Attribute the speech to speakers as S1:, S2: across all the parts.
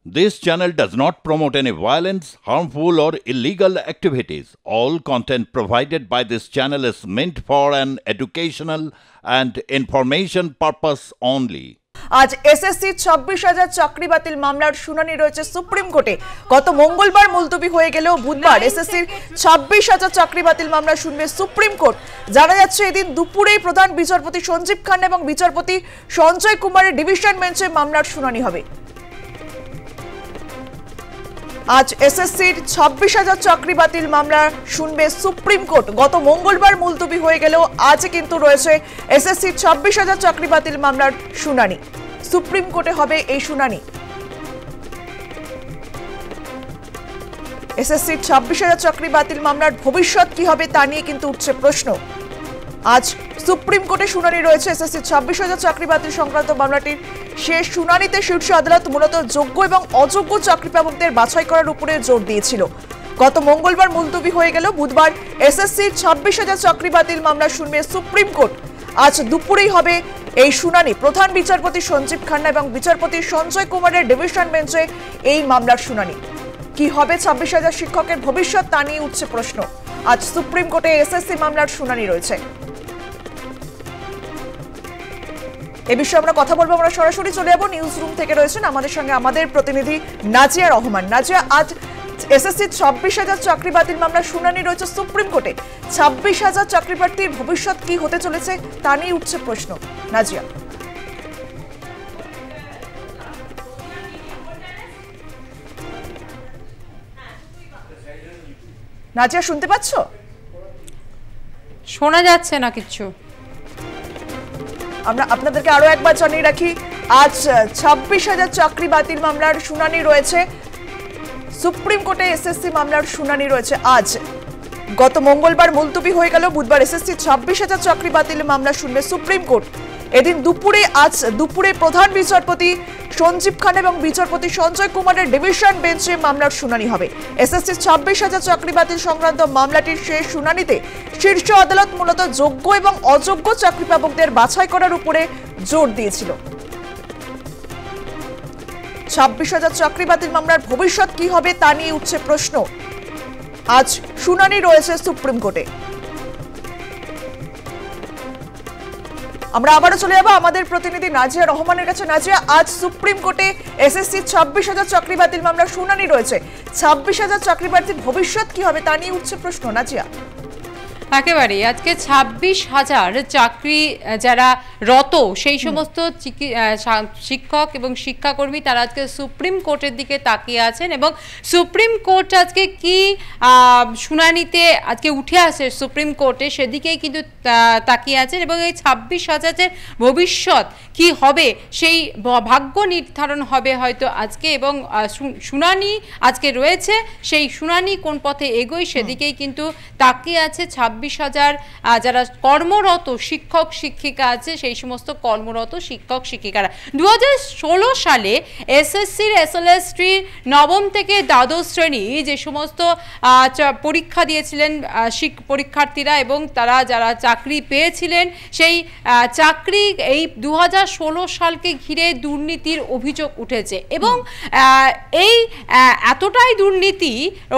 S1: This channel does not promote any violence, harmful, or illegal activities. All content provided by this channel is meant for an educational and information purpose only.
S2: আজ SSC ২৬,০০০ চাকরি বাতিল মামলার শুনানি রয়েছে supreme কোর্টে। গত মঙ্গলবার মুলতবি হয়ে গেলেও বুধবার এসএসসির ২৬,০০০ চাকরি বাতিল মামলা শুনবে সুপ্রিম কোর্ট। জানা যাচ্ছে এদিন দুপুরেই প্রধান বিচারপতি সঞ্জীব খান্না এবং বিচারপতি সঞ্জয় কুমারের ডিভিশন বেঞ্চে মামলার শুনানি হবে। আজ এসএসসির ২৬,০০০ চাকরি বাতিল মামলা শুনবে সুপ্রিম কোর্ট। গত মঙ্গলবার মুলতবি হয়ে গেলেও আজ কিন্তু রয়েছে এসএসসির ২৬,০০০ চাকরি বাতিল মামলার শুনানি। সুপ্রিম কোর্টে হবে এই শুনানি। এসএসসির ২৬,০০০ চাকরি বাতিল মামলার ভবিষ্যৎ কি হবে তা নিয়ে কিন্তু উঠছে প্রশ্ন। আজ সুপ্রিম কোর্টে শুনানি রয়েছে এসএসসির ২৬,০০০ চাকরি বাতিল সংক্রান্ত মামলাটির শেষ শুনানিতে শীর্ষ আদালত মূলত যোগ্য এবং অযোগ্য চাকরি প্রাপকদের বাছাই করার উপরে জোর দিয়েছিল। গত মঙ্গলবার মুলতবি হয়ে গেল বুধবার এসএসসির ২৬,০০০ চাকরি বাতিল মামলা শুনবে সুপ্রিম কোর্ট। আজ দুপুরেই হবে এই শুনানি। প্রধান বিচারপতি সঞ্জীব খান্না এবং বিচারপতি সঞ্জয় কুমারের ডিভিশন বেঞ্চে এই মামলার শুনানি। কি হবে ২৬,০০০ শিক্ষকের ভবিষ্যৎ তা নিয়ে উঠছে প্রশ্ন। আজ সুপ্রিম কোর্টে এসএসসি মামলার শুনানি রয়েছে। এই বিষয়ে আমরা কথা বলবো। আমরা সরাসরি চলে যাবো নিউজ রুম থেকে রয়েছেন আমাদের সঙ্গে আমাদের প্রতিনিধি নাজিয়া রহমান। নাজিয়া, আজ এসএসসি ২৬,০০০ চাকরি বাতিল মামলা শুনানি রয়েছে সুপ্রিম কোর্টে। ২৬,০০০ চাকরি প্রার্থীর ভবিষ্যৎ কি হতে চলেছে তা নিয়ে উঠছে প্রশ্ন। নাজিয়া, নাজিয়া শুনতে পাচ্ছ?
S3: শোনা যাচ্ছে না কিছু।
S2: আমরা আপনাদেরকে আরো একবার জানিয়ে রাখি, আজ ২৬,০০০ চাকরি বাতিল মামলার শুনানি রয়েছে সুপ্রিম কোর্টে। এসএসসি মামলার শুনানি রয়েছে আজ। গত মঙ্গলবার মুলতবি হয়ে গেল বুধবার এসএসসি ২৬,০০০ চাকরি বাতিল মামলা শুনবে সুপ্রিম কোর্ট। এদিন দুপুরে প্রধান বিচারপতি সঞ্জীব খান্না এবং বিচারপতি সঞ্জয় কুমারের ডিভিশন বেঞ্চে মামলার শুনানি হবে। এসএসসি ২৬,০০০ চাকরি বাতিল সংক্রান্ত মামলাটির শেষ শুনানিতে শীর্ষ আদালত মূলত যোগ্য এবং অযোগ্য চাকরি প্রাপকদের বাছাই করার উপরে জোর দিয়েছিল। ২৬,০০০ চাকরি বাতিল মামলার ভবিষ্যৎ কি হবে তা নিয়ে উঠছে প্রশ্ন। আজ শুনানি রয়েছে সুপ্রিম কোর্টে। আমরা আবারও চলে যাবো আমাদের প্রতিনিধি নাজিয়া রহমানের কাছে। নাজিয়া, আজ সুপ্রিম কোর্টে এসএসসি ২৬,০০০ চাকরি বাতিল মামলার শুনানি রয়েছে। ২৬,০০০ চাকরি প্রার্থীর ভবিষ্যৎ কি হবে তা নিয়ে উঠছে প্রশ্ন। নাজিয়া,
S3: একেবারে আজকে ২৬,০০০ চাকরি যারা রত সেই সমস্ত শিক্ষক এবং শিক্ষাকর্মী তারা আজকে সুপ্রিম কোর্টের দিকে তাকিয়ে আছেন এবং সুপ্রিম কোর্ট আজকে কি শুনানিতে আজকে উঠে আসে সুপ্রিম কোর্টে সেদিকেই কিন্তু তাকিয়ে আছেন এবং এই ২৬,০০০-এর ভবিষ্যৎ কি হবে সেই ভাগ্য নির্ধারণ হবে হয়তো আজকে। এবং শুনানি আজকে রয়েছে, সেই শুনানি কোন পথে এগোয় সেদিকেই কিন্তু তাকিয়ে আছে ২৬,০০০ যারা কর্মরত শিক্ষক শিক্ষিকা আছে সেই সমস্ত কর্মরত শিক্ষক শিক্ষিকারা। ২০১৬ সালে এসএসসির এসএলএসটি নবম থেকে দ্বাদশ শ্রেণী যে সমস্ত পরীক্ষা দিয়েছিলেন পরীক্ষার্থীরা এবং তারা যারা চাকরি পেয়েছিলেন সেই চাকরি এই ২০১৬ সালকে ঘিরে দুর্নীতির অভিযোগ উঠেছে এবং এই এতটাই দুর্নীতি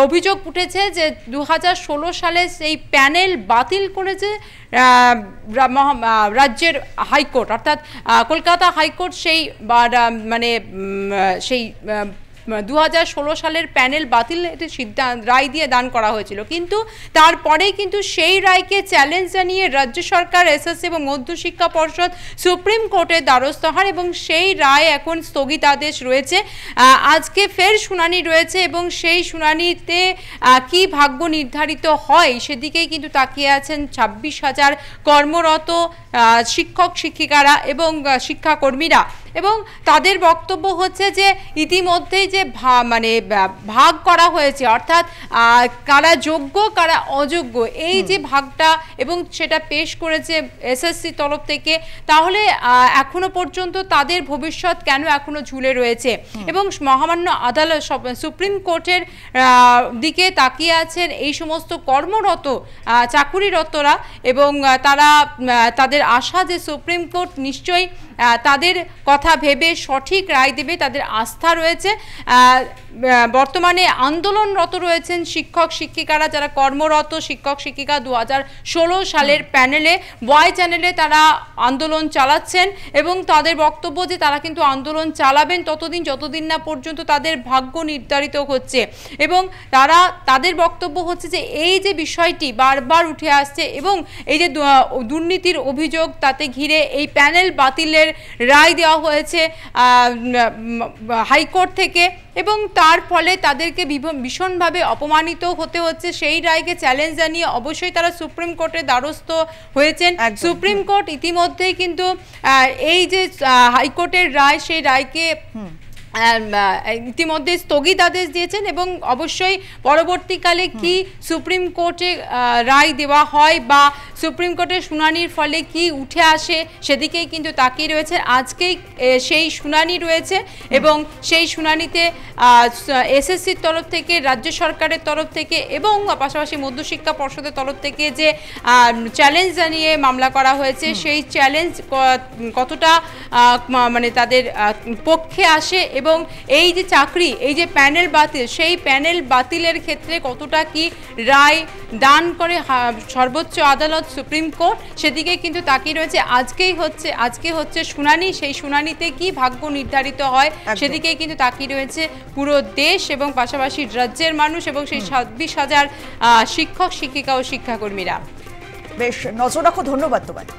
S3: অভিযোগ উঠেছে যে ২০১৬ সালে সেই প্যানেল বাতিল করেছে রাজ্যের হাইকোর্ট, অর্থাৎ কলকাতা হাইকোর্ট। সেই মানে সেই ২০১৬ সালের প্যানেল বাতিল রায় দিয়ে দান করা হয়েছিল, কিন্তু তারপরেই কিন্তু সেই রায়কে চ্যালেঞ্জ জানিয়ে রাজ্য সরকার, এসএসসি এবং মধ্যশিক্ষা পর্ষদ সুপ্রিম কোর্টের দ্বারস্থ হন এবং সেই রায় এখন স্থগিতাদেশ রয়েছে। আজকে ফের শুনানি রয়েছে এবং সেই শুনানিতে কি ভাগ্য নির্ধারিত হয় সেদিকেই কিন্তু তাকিয়ে আছেন ২৬,০০০ কর্মরত শিক্ষক শিক্ষিকারা এবং শিক্ষাকর্মীরা। এবং তাদের বক্তব্য হচ্ছে যে ইতিমধ্যেই যে মানে ভাগ করা হয়েছে, অর্থাৎ কারা যোগ্য কারা অযোগ্য এই যে ভাগটা এবং সেটা পেশ করেছে এসএসসি তরফ থেকে, তাহলে এখনো পর্যন্ত তাদের ভবিষ্যৎ কেন এখনো ঝুলে রয়েছে এবং মহামান্য আদালত সুপ্রিম কোর্টের দিকে তাকিয়ে আছেন এই সমস্ত কর্মরত চাকুরিরতরা এবং তারা তাদের আশা যে সুপ্রিম কোর্ট নিশ্চয়ই তাদের কথা ভেবে সঠিক রায় দেবে, তাদের আস্থা রয়েছে। বর্তমানে আন্দোলনরত রয়েছেন শিক্ষক শিক্ষিকারা, যারা কর্মরত শিক্ষক শিক্ষিকা 2016 সালের প্যানেলে ওয়াই চ্যানেলে তারা আন্দোলন চালাচ্ছেন এবং তাদের বক্তব্য যে তারা কিন্তু আন্দোলন চালাবেন ততদিন যতদিন না পর্যন্ত তাদের ভাগ্য নির্ধারিত হচ্ছে। এবং তাদের বক্তব্য হচ্ছে যে এই যে বিষয়টি বারবার উঠে আসছে এবং এই যে দুর্নীতির অভিযোগ তাতে ঘিরে এই প্যানেল বাতিলের রায় দেওয়া হয়েছে হাইকোর্ট থেকে এবং তার ফলে তাদেরকে ভীষণভাবে অপমানিত হতে হচ্ছে। সেই রায়কে চ্যালেঞ্জ জানিয়ে অবশ্যই তারা সুপ্রিম কোর্টের দ্বারস্থ হয়েছেন। সুপ্রিম কোর্ট ইতিমধ্যেই কিন্তু এই যে হাইকোর্টের রায় সেই রায়কে ইতিমধ্যে স্থগিতাদেশ দিয়েছেন এবং অবশ্যই পরবর্তীকালে কি সুপ্রিম কোর্টে রায় দেওয়া হয় বা সুপ্রিম কোর্টের শুনানির ফলে কি উঠে আসে সেদিকেই কিন্তু তাকিয়ে রয়েছে। আজকেই সেই শুনানি রয়েছে এবং সেই শুনানিতে এসএসসির তরফ থেকে, রাজ্য সরকারের তরফ থেকে এবং পাশাপাশি মধ্যশিক্ষা পর্ষদের তরফ থেকে যে চ্যালেঞ্জ জানিয়ে মামলা করা হয়েছে সেই চ্যালেঞ্জ কতটা মানে তাদের পক্ষে আসে এবং এই যে চাকরি, এই যে প্যানেল বাতিল, সেই প্যানেল বাতিলের ক্ষেত্রে কতটা কি রায় দান করে সর্বোচ্চ আদালত সুপ্রিম কোর্ট সেদিকে কিন্তু তাকিয়ে রয়েছে। আজকে হচ্ছে শুনানি, সেই শুনানিতে কি ভাগ্য নির্ধারিত হয় সেদিকেই কিন্তু তাকিয়ে রয়েছে পুরো দেশ এবং পাশাপাশি রাজ্যের মানুষ এবং সেই 26,000 শিক্ষক শিক্ষিকা ও শিক্ষাকর্মীরা।
S2: বেশ, নজর রাখো। ধন্যবাদ তোমায়।